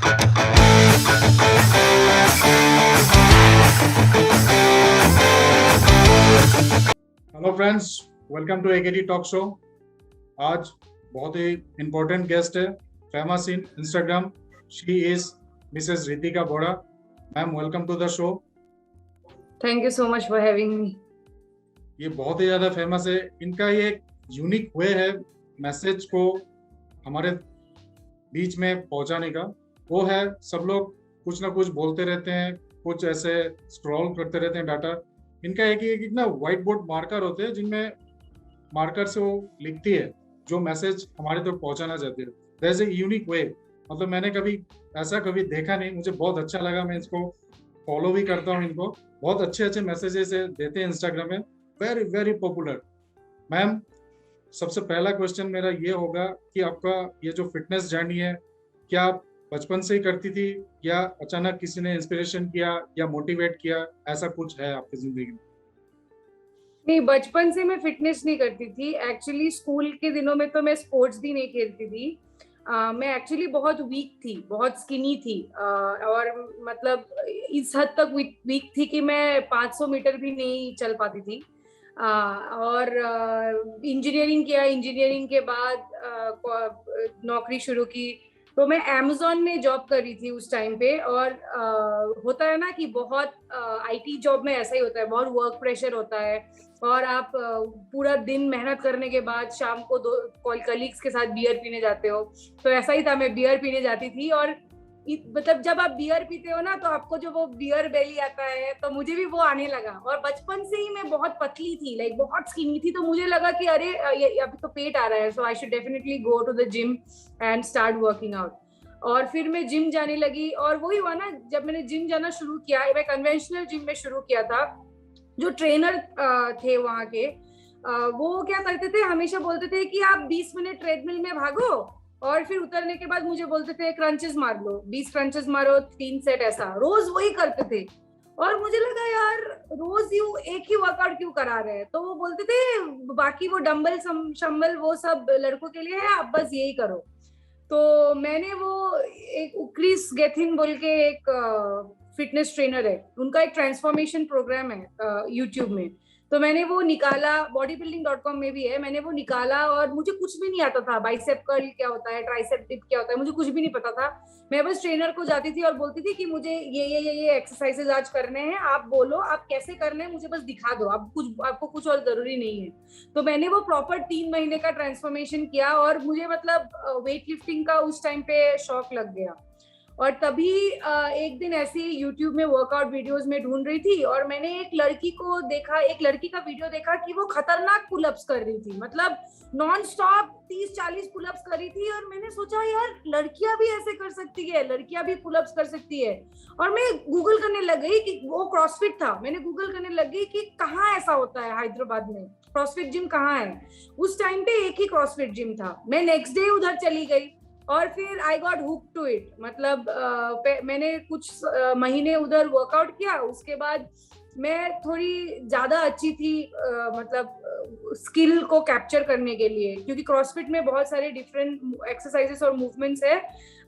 Hello friends, welcome to AKT talk show. आज बहुत ही इम्पोर्टेंट गेस्ट है, famous in Instagram. She is Mrs Ritika Bora. Ma'am, welcome to the show. Thank you so much for having me. ये बहुत ही ज़्यादा famous है। इनका ये एक यूनिक वे है मैसेज को हमारे बीच में पहुंचाने का। वो है, सब लोग कुछ ना कुछ बोलते रहते हैं, कुछ ऐसे स्क्रॉल करते रहते हैं डाटा। इनका एक ना व्हाइट बोर्ड मार्कर होते हैं, जिनमें मार्कर से वो लिखती है जो मैसेज हमारे तक पहुंचाना चाहती है। There is a unique way. मतलब मैंने कभी ऐसा कभी देखा नहीं, मुझे बहुत अच्छा लगा। मैं इसको फॉलो भी करता हूँ। इनको बहुत अच्छे अच्छे मैसेजेस देते हैं इंस्टाग्राम में, वेरी वेरी पॉपुलर। मैम, सबसे पहला क्वेश्चन मेरा ये होगा कि आपका ये जो फिटनेस जर्नी है, क्या आप बचपन से ही करती थी या अचानक किसी ने इंस्पिरेशन किया या मोटिवेट किया, ऐसा कुछ है आपकी जिंदगी में? नहीं, बचपन से मैं फिटनेस नहीं करती थी। एक्चुअली स्कूल के दिनों में तो मैं स्पोर्ट्स भी नहीं खेलती थी। मैं एक्चुअली बहुत वीक थी, बहुत स्किनी थी। और मतलब इस हद तक वीक थी कि मैं 500 मीटर भी नहीं चल पाती थी। और इंजीनियरिंग किया। इंजीनियरिंग के बाद नौकरी शुरू की। तो मैं अमेज़न में जॉब कर रही थी उस टाइम पे। और होता है ना कि बहुत आईटी जॉब में ऐसा ही होता है, बहुत वर्क प्रेशर होता है। और आप पूरा दिन मेहनत करने के बाद शाम को दो कलीग्स के साथ बियर पीने जाते हो। तो ऐसा ही था, मैं बियर पीने जाती थी। और मतलब जब आप बियर पीते हो ना, तो आपको जो वो बियर बेली आता है, तो मुझे भी वो आने लगा। और बचपन से ही मैं बहुत पतली थी, लाइक बहुत स्किनी थी। तो मुझे लगा कि अरे अभी तो पेट आ रहा है, so I should definitely go to the gym and start working out. और फिर मैं जिम जाने लगी। और वही हुआ ना, जब मैंने जिम जाना शुरू किया, मैं कन्वेंशनल जिम में शुरू किया था। जो ट्रेनर थे वहाँ के, वो क्या करते थे, हमेशा बोलते थे कि आप 20 मिनट ट्रेडमिल में भागो, और फिर उतरने के बाद मुझे बोलते थे क्रंचेस मार लो, 20 क्रंचेस मारो, 3 सेट। ऐसा रोज वही करते थे। और मुझे लगा यार, रोज यू एक ही वर्कआउट क्यों करा रहे हैं। तो वो बोलते थे बाकी वो डंबल शंबल वो सब लड़कों के लिए है, आप बस यही करो। तो मैंने वो एक क्रिस गेथिन बोल के एक फिटनेस ट्रेनर है, उनका एक ट्रांसफॉर्मेशन प्रोग्राम है यूट्यूब में। तो मैंने वो निकाला, bodybuilding.com में भी है, मैंने वो निकाला। और मुझे कुछ भी नहीं आता था, बाइसेप कर्ल क्या होता है, ट्राइसेप डिप क्या होता है, मुझे कुछ भी नहीं पता था। मैं बस ट्रेनर को जाती थी और बोलती थी कि मुझे ये एक्सरसाइजेज आज करने हैं, आप बोलो आप कैसे करने हैं, मुझे बस दिखा दो, आपको कुछ और जरूरी नहीं है। तो मैंने वो प्रॉपर 3 महीने का ट्रांसफॉर्मेशन किया। और मुझे मतलब वेट लिफ्टिंग का उस टाइम पे शौक लग गया। और तभी एक दिन ऐसे ही यूट्यूब में वर्कआउट वीडियोस में ढूंढ रही थी, और मैंने एक लड़की को देखा, एक लड़की का वीडियो देखा कि वो खतरनाक पुलअप्स कर रही थी, मतलब नॉन स्टॉप 30-40 पुलअप्स कर रही थी। और मैंने सोचा यार, लड़कियां भी ऐसे कर सकती है, लड़कियां भी पुलअप्स कर सकती है। और मैं गूगल करने लग गई कि वो क्रॉसफिट था, मैंने गूगल करने लग गई कि कहाँ ऐसा होता है हैदराबाद में, क्रॉसफिट जिम कहाँ है। उस टाइम पे एक ही क्रॉसफिट जिम था। मैं नेक्स्ट डे उधर चली गई, और फिर I got hook to it. मतलब मैंने कुछ महीने उधर वर्कआउट किया। उसके बाद मैं थोड़ी ज्यादा अच्छी थी, मतलब स्किल को कैप्चर करने के लिए, क्योंकि क्रॉसफिट में बहुत सारे डिफरेंट एक्सरसाइजेस और मूवमेंट्स है।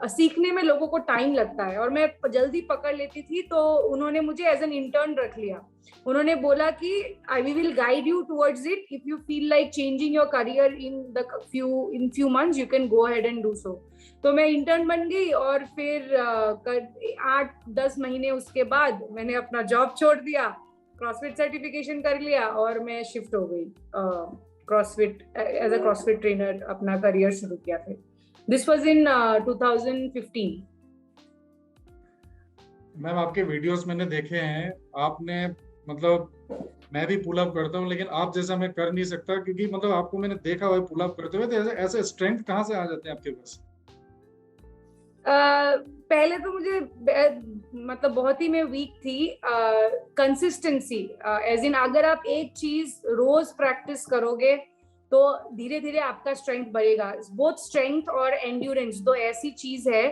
सीखने में लोगों को टाइम लगता है, और मैं जल्दी पकड़ लेती थी। तो उन्होंने मुझे एज एन इंटर्न रख लिया। उन्होंने बोला कि we will guide you towards it, if you feel like changing your career in few months, you can go ahead and do so. तो मैं इंटर्न बन गई। और फिर 8-10 महीने उसके बाद मैंने अपना जॉब छोड़ दिया, क्रॉसफिट सर्टिफिकेशन कर लिया, और मैं शिफ्ट हो गई CrossFit, as a CrossFit trainer अपना करियर शुरू किया। फिर दिस वाज इन 2015। मैम, आपके वीडियोस मैंने देखे हैं। आपने मतलब मैं भी पुल अप करता हूँ, लेकिन आप जैसा मैं कर नहीं सकता, क्योंकि मतलब आपको मैंने देखा हुआ है पुल अप करते हुए। तो ऐसे ऐसे स्ट्रेंथ कहाँ से आ जाते हैं आपके पास? पहले तो मुझे मतलब बहुत ही मैं वीक थी। कंसिस्टेंसी, एज इन अगर आप एक चीज रोज प्रैक्टिस करोगे तो धीरे धीरे आपका स्ट्रेंथ बढ़ेगा। बोथ स्ट्रेंथ और एंड्योरेंस दो ऐसी चीज है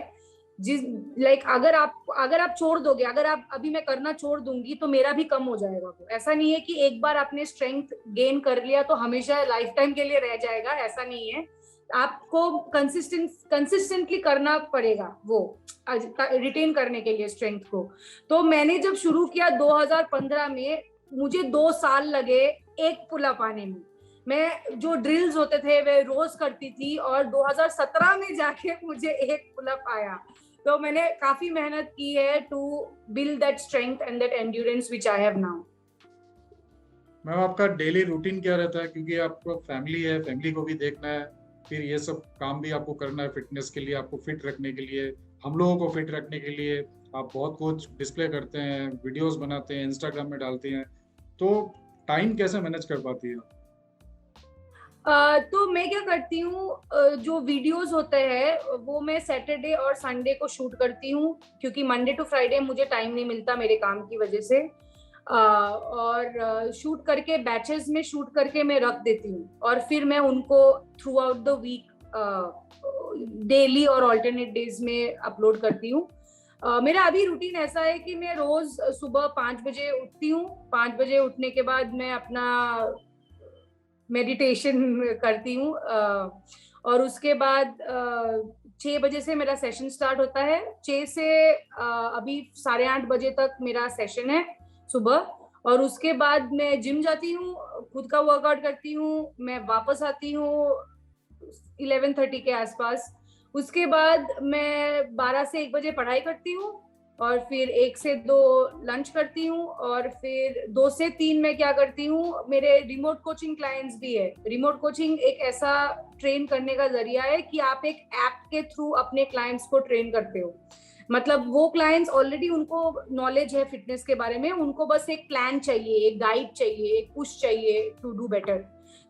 जिस लाइक अगर आप छोड़ दोगे, अगर आप अभी मैं करना छोड़ दूंगी तो मेरा भी कम हो जाएगा। वो ऐसा नहीं है कि एक बार आपने स्ट्रेंथ गेन कर लिया तो हमेशा लाइफ टाइम के लिए रह जाएगा, ऐसा नहीं है। आपको कंसिस्टेंटली करना पड़ेगा वो रिटेन करने के लिए स्ट्रेंथ को। तो मैंने जब शुरू किया 2015 में, मुझे 2 साल लगे एक पुलअप आने में। मैं जो ड्रिल्स होते थे वे रोज करती थी और 2017 में जाके मुझे एक पुलअप आया। तो मैंने काफी मेहनत की है to build that strength and that endurance which I have now. Ma'am आपका डेली रूटीन क्या रहता है, क्योंकि आपको फैमिली है, फैमिली को भी देखना है, फिर ये सब काम भी आपको करना है फिटनेस के लिए, आपको फिट रखने के लिए, हम लोगों को फिट रखने के लिए आप बहुत कुछ डिस्प्ले करते हैं, वीडियोस बनाते हैं, इंस्टाग्राम में डालती हैं, तो टाइम कैसे मैनेज कर पाती है? तो मैं क्या करती हूँ, जो वीडियोस होते हैं वो मैं सैटरडे और संडे को शूट करती हूँ, क्योंकि मंडे टू फ्राइडे मुझे टाइम नहीं मिलता मेरे काम की वजह से। और शूट करके बैचेस में शूट करके मैं रख देती हूँ और फिर मैं उनको throughout the week daily और ऑल्टरनेट डेज में अपलोड करती हूँ। मेरा अभी रूटीन ऐसा है कि मैं रोज सुबह 5 बजे उठती हूँ। 5 बजे उठने के बाद मैं अपना मेडिटेशन करती हूँ और उसके बाद 6 बजे से मेरा सेशन स्टार्ट होता है। 6 से अभी 8:30 बजे तक मेरा सेशन है सुबह, और उसके बाद मैं जिम जाती हूँ, खुद का वर्कआउट करती हूँ, मैं वापस आती हूँ 11:30 के आसपास। उसके बाद मैं 12 से 1 बजे पढ़ाई करती हूँ और फिर 1 से 2 लंच करती हूँ और फिर 2 से 3 मैं क्या करती हूँ, मेरे रिमोट कोचिंग क्लाइंट्स भी है। रिमोट कोचिंग एक ऐसा ट्रेन करने का जरिया है कि आप एक ऐप के थ्रू अपने क्लाइंट्स को ट्रेन करते हो। मतलब वो क्लाइंट्स ऑलरेडी उनको नॉलेज है फिटनेस के बारे में, उनको बस एक प्लान चाहिए, एक गाइड चाहिए, एक पुश चाहिए टू डू बेटर।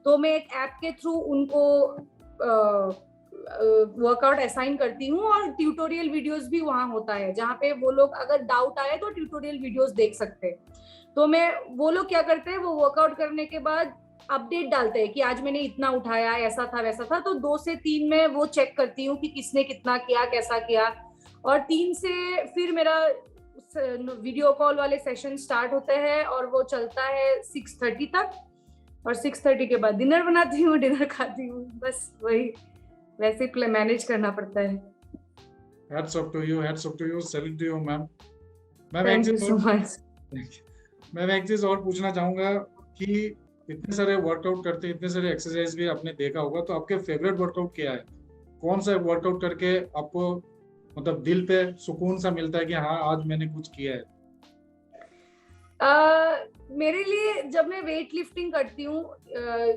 तो मैं एक ऐप के थ्रू उनको वर्कआउट असाइन करती हूँ और ट्यूटोरियल वीडियोस भी वहां होता है, जहाँ पे वो लोग अगर डाउट आए तो ट्यूटोरियल वीडियोस देख सकते हैं। तो मैं वो लोग क्या करते हैं, वो वर्कआउट करने के बाद अपडेट डालते हैं कि आज मैंने इतना उठाया, ऐसा था वैसा था। तो 2 से 3 में वो चेक करती हूँ कि किसने कितना किया, कैसा किया। और 3 से फिर मेरा वीडियो कॉल वाले सेशन स्टार्ट होते हैं और वो चलता है 6:30 तक। और 6:30 के बाद डिनर बनाती हूँ, डिनर खाती हूँ, बस वही वैसे मैनेज करना पड़ता है। Hats off to you, hats off to you, salute to you, ma'am. Thank you so much. मैं एक चीज और पूछना चाहूंगा कि इतने सारे वर्कआउट करते, इतने सारे एक्सरसाइज भी आपने देखा होगा, तो आपके फेवरेट वर्कआउट क्या है? कौन सा वर्कआउट करके आपको मतलब दिल पे सुकून सा मिलता है कि हाँ आज मैंने कुछ किया है? मेरे लिए जब मैं वेट लिफ्टिंग करती हूँ,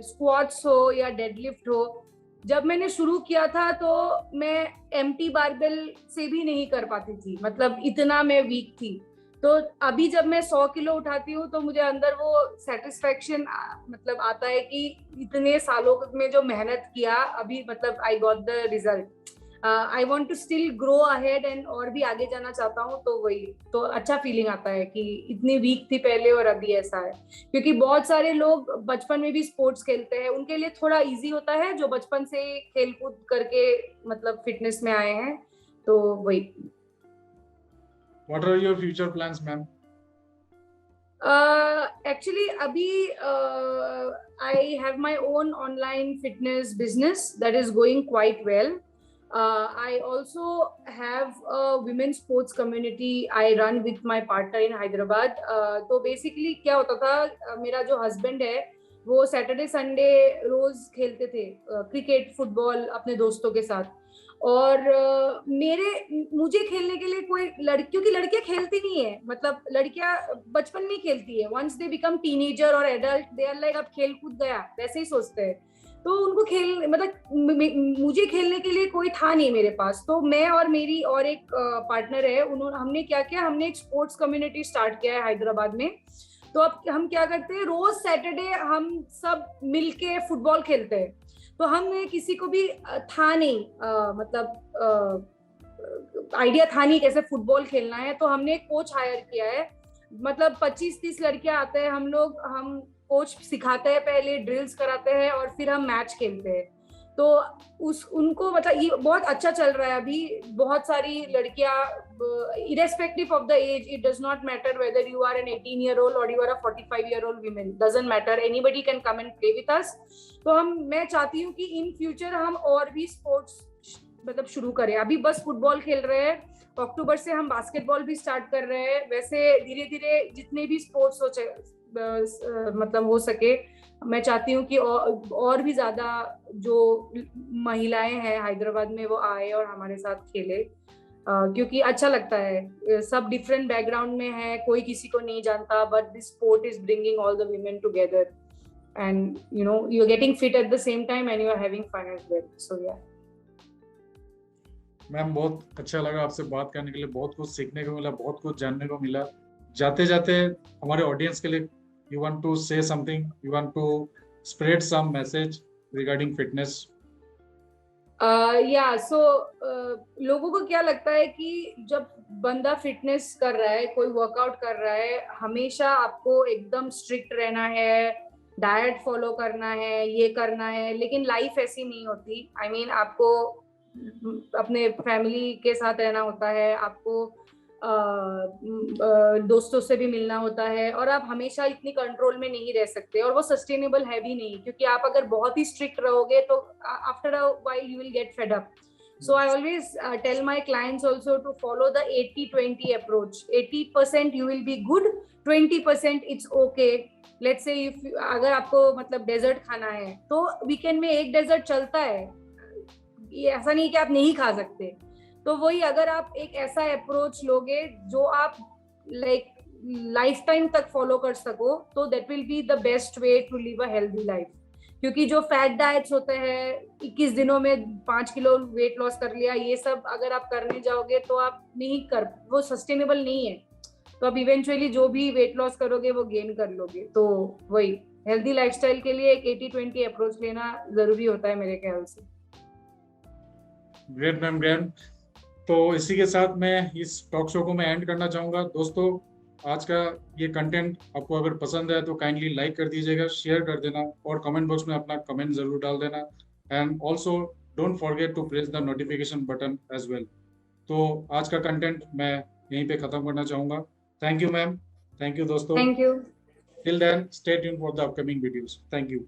स्क्वाट्स हो या डेडलिफ्ट हो, जब मैंने शुरू किया था तो मैं एम्प्टी बारबेल से भी नहीं कर पाती थी, मतलब इतना मैं वीक थी। तो अभी जब मैं 100 किलो उठाती हूँ तो मुझे अंदर वो सेटिस्फेक्शन मतलब आता है कि इतने सालों में जो मेहनत किया, अभी मतलब I got the result. I want to still grow ahead and और भी आगे जाना चाहता हूँ। तो वही तो अच्छा फीलिंग आता है कि इतनी वीक थी पहले और अभी ऐसा है। क्योंकि बहुत सारे लोग बचपन में भी स्पोर्ट्स खेलते हैं, उनके लिए थोड़ा इजी होता है जो बचपन से खेल कूद करके मतलब फिटनेस में आए हैं। तो वही। What are your future plans, ma'am? Actually, abhi I have my own online fitness business that is going quite well. I also have a women's sports community I run with my partner in Hyderabad. तो basically क्या होता था, मेरा जो husband है वो Saturday Sunday रोज खेलते थे क्रिकेट फुटबॉल अपने दोस्तों के साथ। और मुझे खेलने के लिए कोई क्योंकि लड़कियां खेलती नहीं है, मतलब लड़कियां बचपन में खेलती है, वंस दे बिकम टीनेजर और एडल्ट दे आर लाइक अब खेल कूद गया, वैसे ही सोचते हैं। तो उनको खेल मतलब मुझे खेलने के लिए कोई था नहीं मेरे पास। तो मैं और मेरी और एक पार्टनर है, उन्होंने हमने क्या किया, हमने एक स्पोर्ट्स कम्युनिटी स्टार्ट किया है हैदराबाद में। तो अब हम क्या करते हैं, रोज सैटरडे हम सब मिलके फुटबॉल खेलते हैं। तो हमें किसी को भी था नहीं मतलब आइडिया था नहीं कैसे फुटबॉल खेलना है। तो हमने एक कोच हायर किया है, मतलब 25-30 लड़कियां आते हैं, हम कोच सिखाते हैं, पहले ड्रिल्स कराते हैं और फिर हम मैच खेलते हैं। तो उनको मतलब ये बहुत अच्छा चल रहा है अभी। बहुत सारी लड़कियां, irrespective of the age, it does not matter whether you are an 18-year-old or you are a 45-year-old woman, doesn't matter, anybody can come and play with us। तो मैं चाहती हूँ कि इन फ्यूचर हम और भी स्पोर्ट्स मतलब शुरू करें। अभी बस फुटबॉल खेल रहे हैं, अक्टूबर से हम बास्केटबॉल भी स्टार्ट कर रहे हैं। वैसे धीरे धीरे जितने भी स्पोर्ट्स मतलब हो सके, मैं चाहती हूँ कि और भी ज्यादा जो महिलाएं हैं हैदराबाद में वो आए और हमारे साथ खेले, क्योंकि अच्छा लगता है। सब डिफरेंट बैकग्राउंड में है, कोई किसी को नहीं जानता, but this sport is bringing all the women together, and you know you are getting fit at the same time and you are having fun as well. So yeah ma'am, बहुत अच्छा लगा आपसे बात करने के लिए, बहुत कुछ सीखने को मिला, बहुत कुछ जानने को मिला। जाते जाते हमारे ऑडियंस के लिए you want to say something, you want to spread some message regarding fitness? लोगों को क्या लगता है कि जब बंदा फिटनेस कर रहा है, कोई वर्कआउट कर रहा है, हमेशा आपको एकदम स्ट्रिक्ट रहना है, डाइट फॉलो करना है, ये करना है। लेकिन लाइफ ऐसी नहीं होती। आई मीन आपको अपने फैमिली के साथ रहना होता है, आपको दोस्तों से भी मिलना होता है, और आप हमेशा इतनी कंट्रोल में नहीं रह सकते, और वो सस्टेनेबल है भी नहीं, क्योंकि आप अगर बहुत ही स्ट्रिक्ट रहोगे तो after a while you will get fed up. So I always tell my clients also to follow the 80-20 approach. 80% you will be good, 20% it's okay. Let's say if अगर आपको मतलब डेजर्ट खाना है तो वीकेंड में एक डेजर्ट चलता है, ये ऐसा नहीं कि आप नहीं खा सकते। तो वही अगर आप एक ऐसा अप्रोच लोगे जो आप लाइक लाइफ टाइम तक फॉलो कर सको, तो that will be the best way to live a healthy life. क्योंकि जो फैट डाइट्स होते हैं, 21 दिनों में 5 किलो वेट लॉस कर लिया, ये सब अगर आप करने जाओगे तो आप नहीं कर, वो सस्टेनेबल नहीं है। तो आप इवेंचुअली जो भी वेट लॉस करोगे वो गेन कर लोगे। तो वही हेल्दी लाइफस्टाइल के लिए एक 80-20 अप्रोच लेना जरूरी होता है मेरे ख्याल से। Great ma'am, great. तो इसी के साथ मैं इस टॉक शो को मैं एंड करना चाहूँगा। दोस्तों, आज का ये कंटेंट आपको अगर पसंद है तो काइंडली लाइक कर दीजिएगा, शेयर कर देना, और कमेंट बॉक्स में अपना कमेंट जरूर डाल देना। And also don't forget to press the notification button as well. तो आज का कंटेंट मैं यहीं पे ख़त्म करना चाहूँगा। Thank you ma'am, thank you दोस्तों। Thank you. Till then, stay tuned for the upcoming videos. Thank you.